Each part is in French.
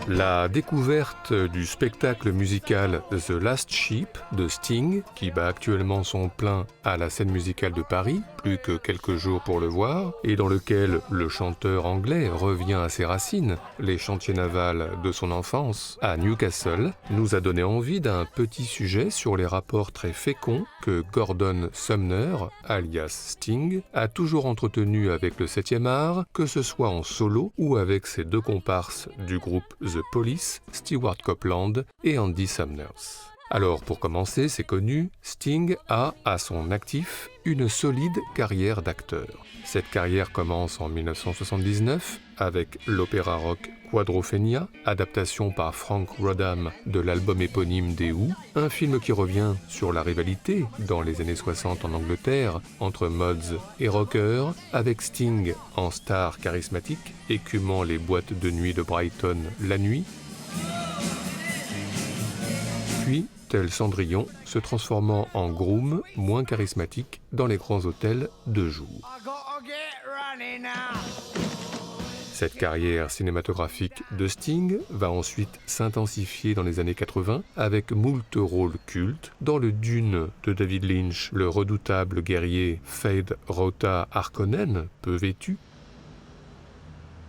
La découverte du spectacle musical The Last Sheep de Sting, qui bat actuellement son plein à la scène musicale de Paris, plus que quelques jours pour le voir, et dans lequel le chanteur anglais revient à ses racines, les chantiers navals de son enfance, à Newcastle, nous a donné envie d'un petit sujet sur les rapports très féconds que Gordon Sumner, alias Sting, a toujours entretenus avec le 7e art, que ce soit en solo ou avec ses deux comparses du groupe The Police, Stewart Copeland et Andy Summers. Alors pour commencer, c'est connu, Sting a à son actif une solide carrière d'acteur. Cette carrière commence en 1979 avec l'opéra rock Quadrophenia, adaptation par Frank Rodham de l'album éponyme des Who, un film qui revient sur la rivalité dans les années 60 en Angleterre entre mods et rockers, avec Sting en star charismatique, écumant les boîtes de nuit de Brighton la nuit, puis tel Cendrillon, se transformant en groom moins charismatique dans les grands hôtels de jour. Cette carrière cinématographique de Sting va ensuite s'intensifier dans les années 80 avec moult rôles cultes dans le Dune de David Lynch, le redoutable guerrier Feyd Rautha Harkonnen, peu vêtu,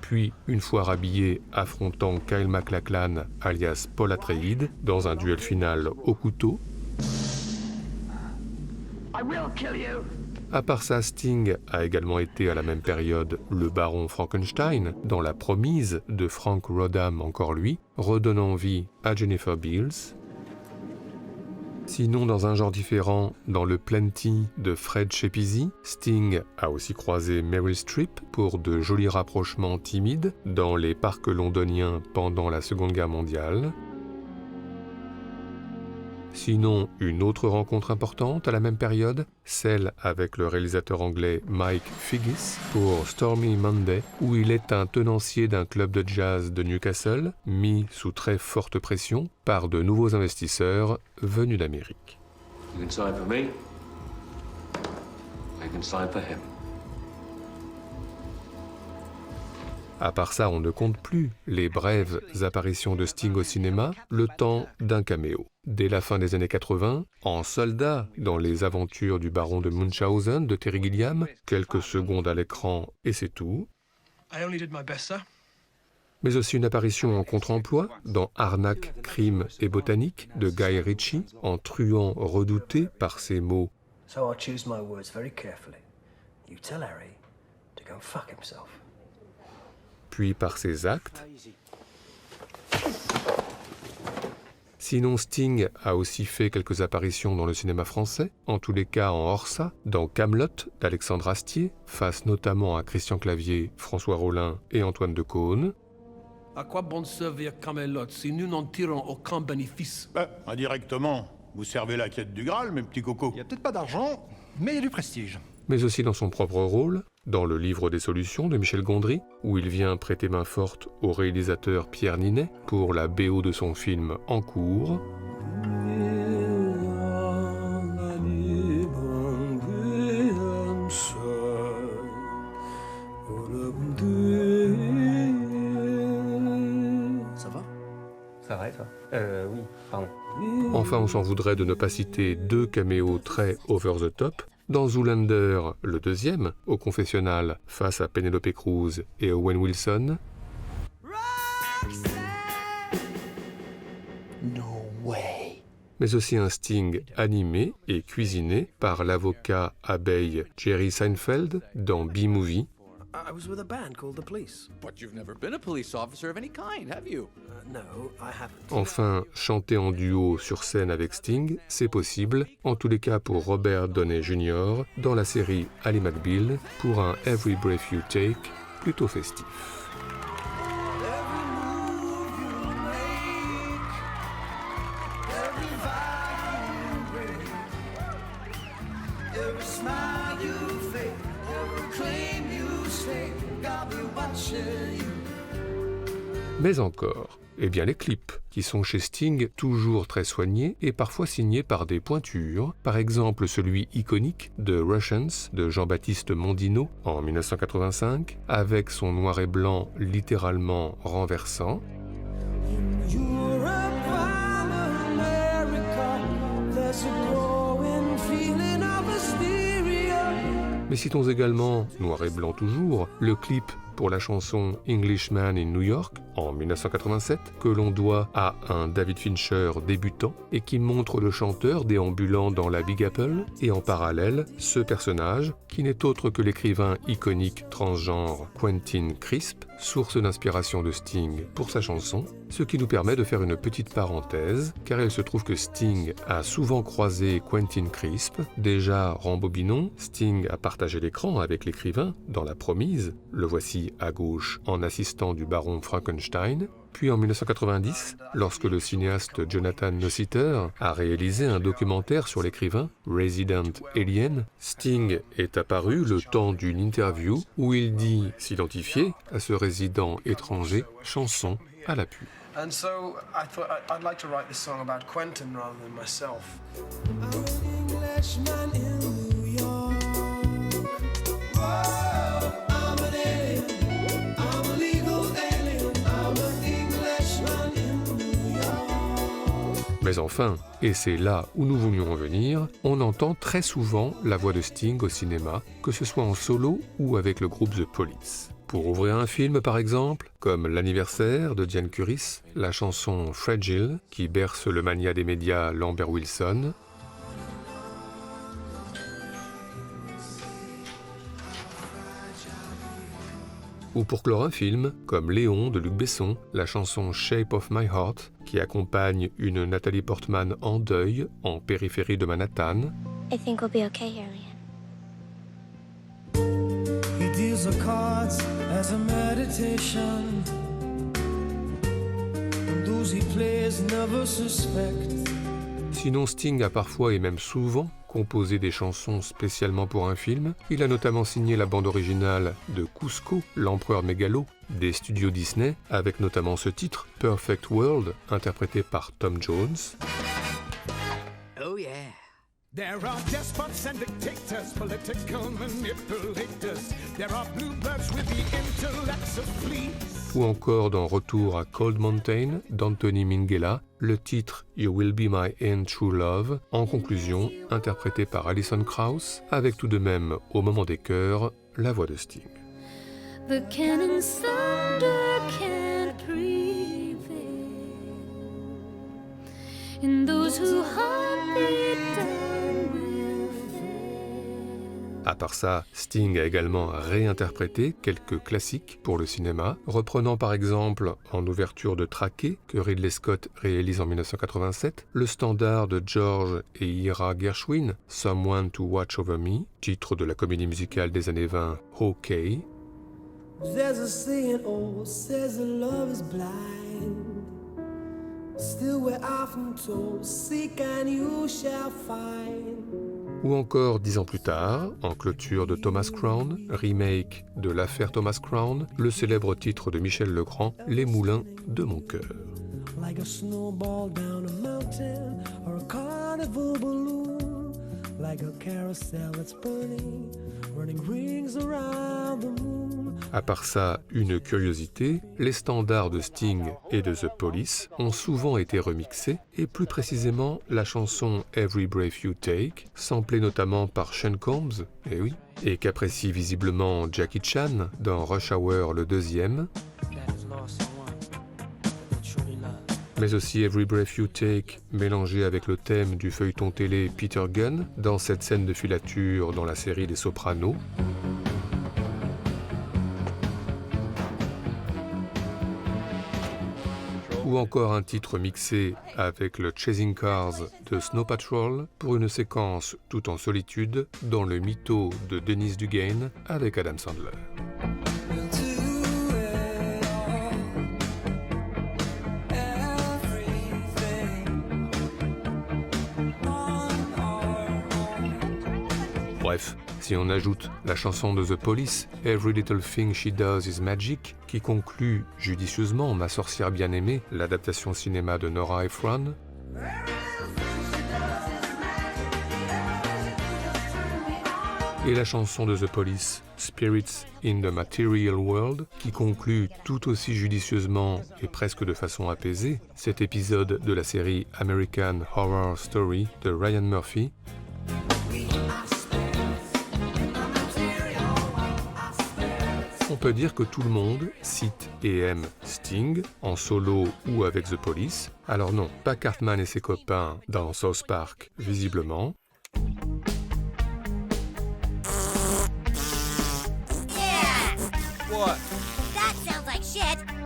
puis, une fois rhabillé, affrontant Kyle MacLachlan, alias Paul Atreides, dans un duel final au couteau. À part ça, Sting a également été à la même période le baron Frankenstein, dans La Promise de Frank Rodham, encore lui, redonnant vie à Jennifer Beals. Sinon, dans un genre différent, dans le Plenty de Fred Schepisi, Sting a aussi croisé Meryl Streep pour de jolis rapprochements timides dans les parcs londoniens pendant la Seconde Guerre mondiale. Sinon, une autre rencontre importante à la même période, celle avec le réalisateur anglais Mike Figgis pour Stormy Monday, où il est un tenancier d'un club de jazz de Newcastle, mis sous très forte pression par de nouveaux investisseurs venus d'Amérique. You can sign for me. I can sign for him. À part ça, on ne compte plus les brèves apparitions de Sting au cinéma, le temps d'un caméo. Dès la fin des années 80, en soldat dans les aventures du baron de Munchausen de Terry Gilliam, quelques secondes à l'écran et c'est tout. Mais aussi une apparition en contre-emploi dans Arnaque, crime et botanique de Guy Ritchie, en truand redouté par ses mots. So I choose my words very carefully. You tell Harry to go fuck himself. Puis par ses actes. Sinon, Sting a aussi fait quelques apparitions dans le cinéma français, en tous les cas en Horsa, dans Camelot d'Alexandre Astier, face notamment à Christian Clavier, François Rollin et Antoine de Caunes. À quoi bon servir Camelot si nous n'en tirons aucun bénéfice? Indirectement, vous servez la quête du Graal, mes petits cocos. Il n'y a peut-être pas d'argent, mais il y a du prestige. Mais aussi dans son propre rôle, dans le livre des solutions de Michel Gondry, où il vient prêter main forte au réalisateur Pierre Ninet pour la BO de son film En cours. Ça va? Ça va et toi? Oui, pardon. Enfin, on s'en voudrait de ne pas citer deux caméos très over the top. Dans Zoolander, le deuxième, au confessionnal, face à Penelope Cruz et Owen Wilson. No way. Mais aussi un Sting animé et cuisiné par l'avocat abeille Jerry Seinfeld dans B-Movie. I was with a band called The Police. But you've never been a police officer of any kind, have you? No, I haven't. Enfin, chanter en duo sur scène avec Sting, c'est possible, en tous les cas pour Robert Downey Jr. dans la série Ally McBeal pour un Every Breath You Take plutôt festif. Mais encore, Eh bien les clips, qui sont chez Sting toujours très soignés et parfois signés par des pointures, par exemple celui iconique de Russians de Jean-Baptiste Mondino en 1985, avec son noir et blanc littéralement renversant. Mais citons également, noir et blanc toujours, le clip pour la chanson Englishman in New York en 1987, que l'on doit à un David Fincher débutant et qui montre le chanteur déambulant dans la Big Apple et en parallèle ce personnage qui n'est autre que l'écrivain iconique transgenre Quentin Crisp, source d'inspiration de Sting pour sa chanson, ce qui nous permet de faire une petite parenthèse car il se trouve que Sting a souvent croisé Quentin Crisp. Déjà rembobinons, Sting a partagé l'écran avec l'écrivain dans La Promise, le voici à gauche en assistant du baron Frankenstein. Puis en 1990, lorsque le cinéaste Jonathan Nossiter a réalisé un documentaire sur l'écrivain Resident Alien, Sting est apparu le temps d'une interview où il dit s'identifier à ce résident étranger, chanson à l'appui. And so I thought I'd like to write this song about Quentin rather than myself. Mais enfin, et c'est là où nous voulions en venir, on entend très souvent la voix de Sting au cinéma, que ce soit en solo ou avec le groupe The Police. Pour ouvrir un film par exemple, comme L'anniversaire de Diane Curis, la chanson Fragile, qui berce le mania des médias Lambert Wilson, ou pour clore un film, comme Léon de Luc Besson, la chanson Shape of My Heart, qui accompagne une Nathalie Portman en deuil en périphérie de Manhattan. I think we'll be okay here, Leon. He deals the cards as a meditation, and those he plays never suspect. Sinon, Sting a parfois et même souvent composé des chansons spécialement pour un film. Il a notamment signé la bande originale de Cusco, l'empereur mégalo, des studios Disney, avec notamment ce titre, Perfect World, interprété par Tom Jones. Oh yeah. There are despots and dictators, political manipulators. There are bluebirds with the intellects of fleas. Ou encore dans Retour à Cold Mountain d'Anthony Minghella, le titre You Will Be My Ain't True Love, en conclusion, interprété par Alison Krauss, avec tout de même, au moment des chœurs, la voix de Sting. The cannon's thunder can't prevail, and those who hunt it down will fail. À part ça, Sting a également réinterprété quelques classiques pour le cinéma, reprenant par exemple, en ouverture de Traqué, que Ridley Scott réalise en 1987, le standard de George et Ira Gershwin, Someone to Watch Over Me, titre de la comédie musicale des années 20, OK. There's a saying, oh, says that love is blind. Still we're often told, seek and you shall find. Ou encore 10 ans plus tard, en clôture de Thomas Crown, remake de l'affaire Thomas Crown, le célèbre titre de Michel Legrand, Les Moulins de mon cœur. Like a snowball down a mountain or a carnival balloon, like a carousel that's burning, running rings around the moon. À part ça, une curiosité, les standards de Sting et de The Police ont souvent été remixés, et plus précisément la chanson Every Breath You Take, samplée notamment par Sean Combs, et qu'apprécie visiblement Jackie Chan dans Rush Hour le deuxième, mais aussi Every Breath You Take mélangé avec le thème du feuilleton télé Peter Gunn dans cette scène de filature dans la série des Sopranos. Ou encore un titre mixé avec le Chasing Cars de Snow Patrol pour une séquence tout en solitude dans le mytho de Dennis Dugain avec Adam Sandler. Bref, Si on ajoute la chanson de The Police, Every Little Thing She Does Is Magic, qui conclut judicieusement Ma sorcière bien-aimée, l'adaptation cinéma de Nora Ephron, et la chanson de The Police, Spirits in the Material World, qui conclut tout aussi judicieusement et presque de façon apaisée cet épisode de la série American Horror Story de Ryan Murphy. On peut dire que tout le monde cite et aime Sting, en solo ou avec The Police. Alors non, pas Cartman et ses copains dans South Park, visiblement.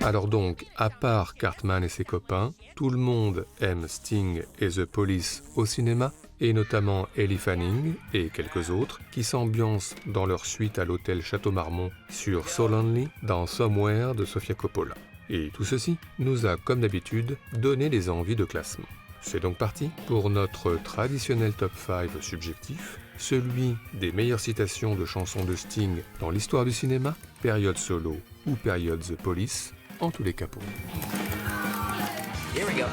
Alors donc, à part Cartman et ses copains, tout le monde aime Sting et The Police au cinéma, et notamment Ellie Fanning et quelques autres qui s'ambiancent dans leur suite à l'hôtel Château Marmont sur So Lonely dans Somewhere de Sofia Coppola. Et tout ceci nous a, comme d'habitude, donné des envies de classement. C'est donc parti pour notre traditionnel top 5 subjectif, celui des meilleures citations de chansons de Sting dans l'histoire du cinéma, période solo ou période The Police, en tous les cas pour nous. Here we go.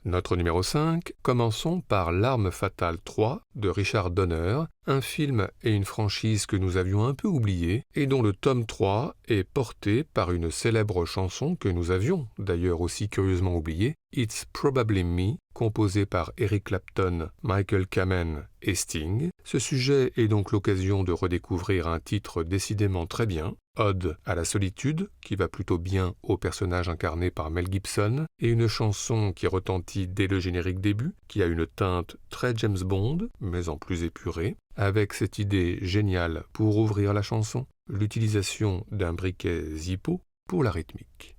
Notre numéro 5, commençons par L'Arme Fatale 3 de Richard Donner, un film et une franchise que nous avions un peu oubliés et dont le tome 3 est porté par une célèbre chanson que nous avions d'ailleurs aussi curieusement oubliée, It's Probably Me, composée par Eric Clapton, Michael Kamen et Sting. Ce sujet est donc l'occasion de redécouvrir un titre décidément très bien, Ode à la solitude, qui va plutôt bien au personnage incarné par Mel Gibson, et une chanson qui retentit dès le générique début, qui a une teinte très James Bond, mais en plus épurée, avec cette idée géniale pour ouvrir la chanson, l'utilisation d'un briquet Zippo pour la rythmique.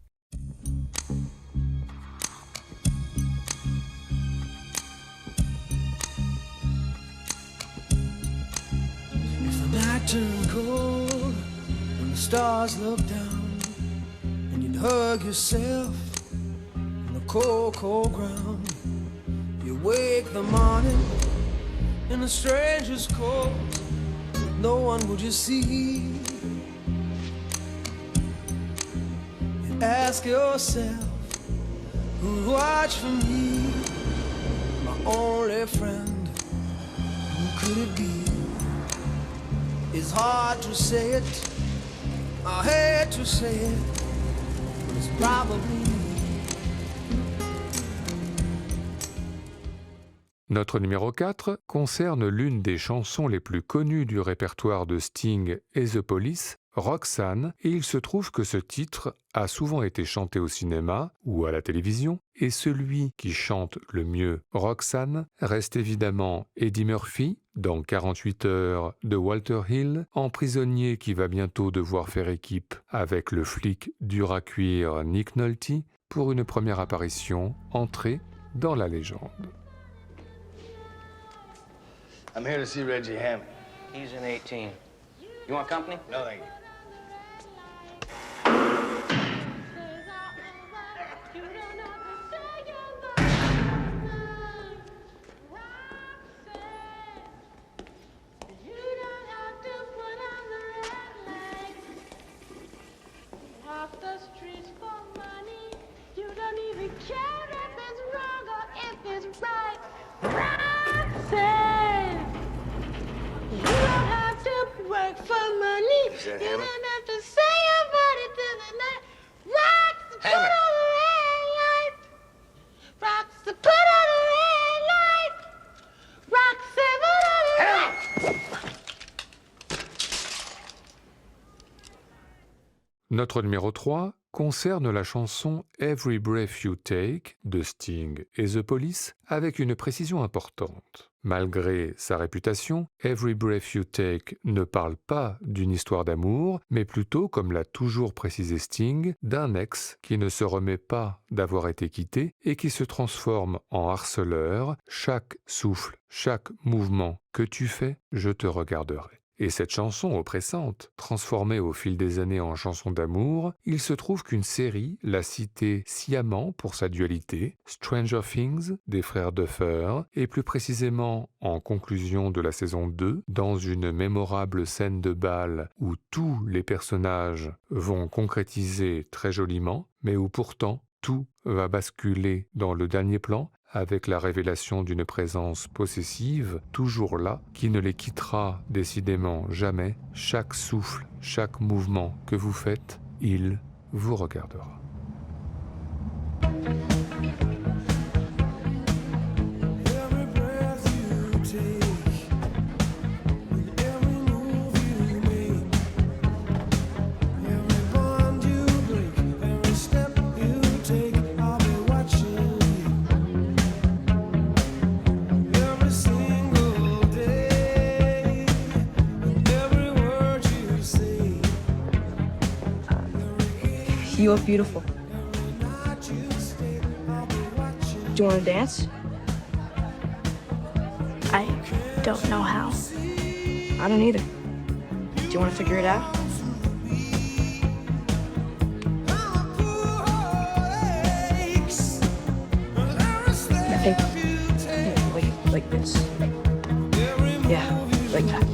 Night turned cold when the stars look down, and you'd hug yourself in the cold, cold ground. You wake the morning in a stranger's coat, no one would you see. You ask yourself, who'd watch for me? My only friend, who could it be? It's hard to say it, I hate to say it, but it's probably me. Notre numéro 4 concerne l'une des chansons les plus connues du répertoire de Sting et The Police, Roxanne, et il se trouve que ce titre a souvent été chanté au cinéma ou à la télévision, et celui qui chante le mieux Roxanne reste évidemment Eddie Murphy, dans 48 heures de Walter Hill, en prisonnier qui va bientôt devoir faire équipe avec le flic dur à cuire Nick Nolte pour une première apparition entrée dans la légende. I'm here to see Reggie Hammond. He's in 18. You want company? No, thank you. Notre numéro 3 concerne la chanson Every Breath You Take de Sting et The Police avec une précision importante. Malgré sa réputation, Every Breath You Take ne parle pas d'une histoire d'amour, mais plutôt, comme l'a toujours précisé Sting, d'un ex qui ne se remet pas d'avoir été quitté et qui se transforme en harceleur. Chaque souffle, chaque mouvement que tu fais, je te regarderai. Et cette chanson oppressante, transformée au fil des années en chanson d'amour, il se trouve qu'une série l'a citée sciemment pour sa dualité, Stranger Things des frères Duffer, et plus précisément en conclusion de la saison 2, dans une mémorable scène de bal où tous les personnages vont concrétiser très joliment, mais où pourtant tout va basculer dans le dernier plan, avec la révélation d'une présence possessive, toujours là, qui ne les quittera décidément jamais. Chaque souffle, chaque mouvement que vous faites, il vous regardera. You look beautiful. Do you want to dance? I don't know how. I don't either. Do you want to figure it out? I think like this. Yeah, like that.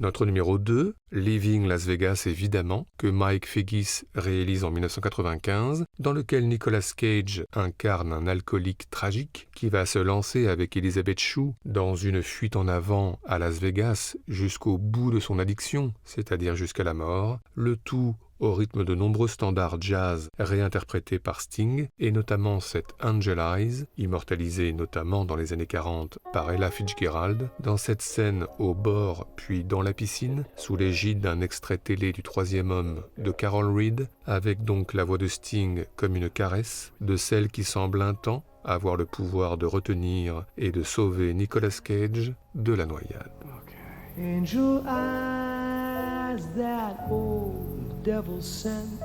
Notre numéro 2, Leaving Las Vegas évidemment, que Mike Figgis réalise en 1995, dans lequel Nicolas Cage incarne un alcoolique tragique qui va se lancer avec Elizabeth Shue dans une fuite en avant à Las Vegas jusqu'au bout de son addiction, c'est-à-dire jusqu'à la mort, le tout au rythme de nombreux standards jazz réinterprétés par Sting, et notamment cette Angel Eyes, immortalisée notamment dans les années 40 par Ella Fitzgerald, dans cette scène au bord puis dans la piscine, sous l'égide d'un extrait télé du Troisième Homme de Carol Reed, avec donc la voix de Sting comme une caresse, de celle qui semble un temps avoir le pouvoir de retenir et de sauver Nicolas Cage de la noyade. Angel eyes that old devil sent,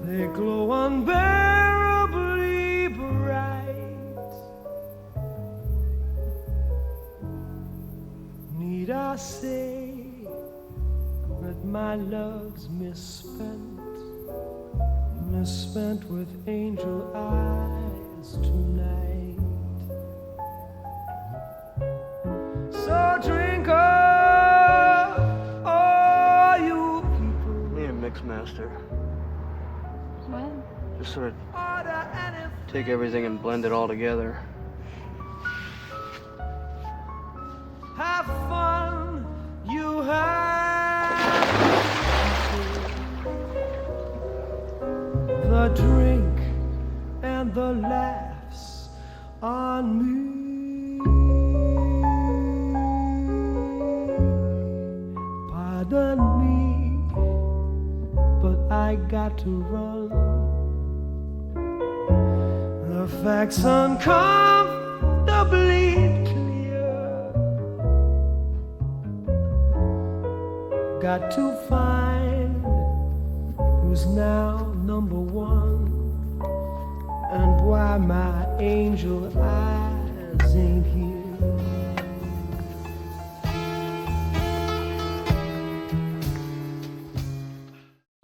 they glow unbearably bright. Need I say that my love's misspent with angel eyes tonight? So drink up, all you people. Need a mix master. What? Just sort of take everything and blend it all together. Have fun, you have. The drink and the laughs on me. Pardon me, but I got to run. The facts uncomfortably clear. got to find who's now number one, and why my angel eyes ain't here.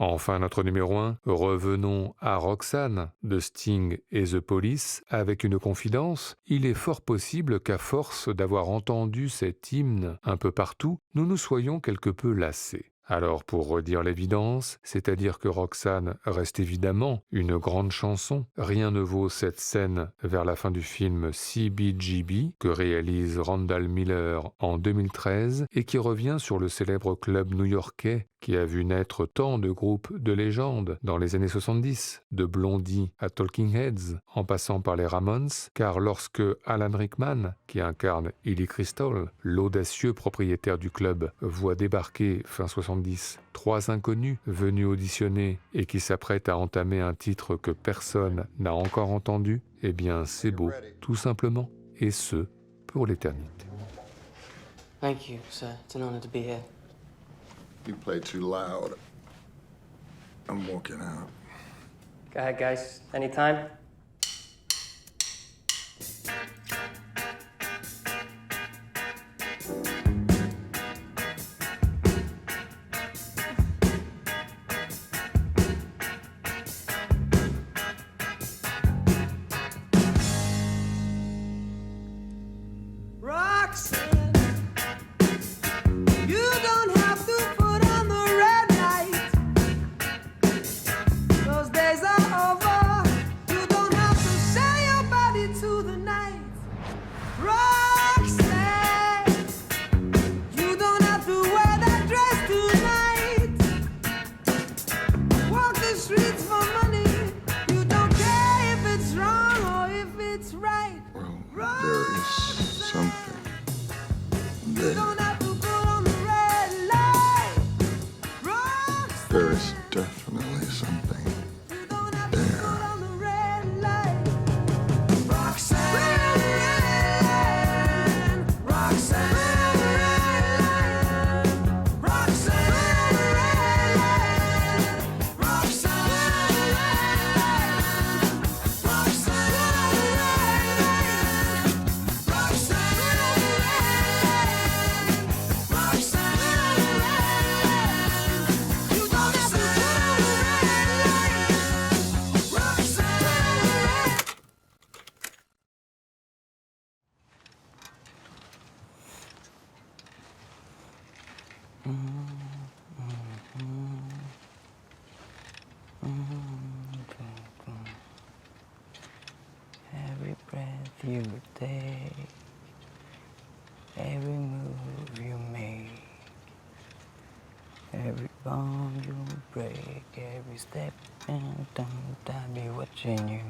Enfin, notre numéro 1, revenons à Roxanne de Sting et The Police avec une confidence. Il est fort possible qu'à force d'avoir entendu cet hymne un peu partout, nous nous soyons quelque peu lassés. Alors pour redire l'évidence, c'est-à-dire que Roxanne reste évidemment une grande chanson, rien ne vaut cette scène vers la fin du film CBGB que réalise Randall Miller en 2013 et qui revient sur le célèbre club new-yorkais qui a vu naître tant de groupes de légendes dans les années 70, de Blondie à Talking Heads, en passant par les Ramones, car lorsque Alan Rickman, qui incarne Illy Crystal, l'audacieux propriétaire du club, voit débarquer fin 70 trois inconnus venus auditionner et qui s'apprêtent à entamer un titre que personne n'a encore entendu, eh bien c'est beau, tout simplement, et ce, pour l'éternité. Thank you, sir. It's an honor to be here. You play too loud. I'm walking out. Go ahead, guys. Anytime. Roxanne, you don't have to put on the red light. Those days are over. You don't have to sell your body to the night. Roxanne, you don't have to wear that dress tonight. Walk the streets for money. You don't care if it's wrong or if it's right. There is something there. There is definitely something there. Roxanne, Roxanne, Every breath you take, every move you make, every bond you break, every step and time I'll be watching you.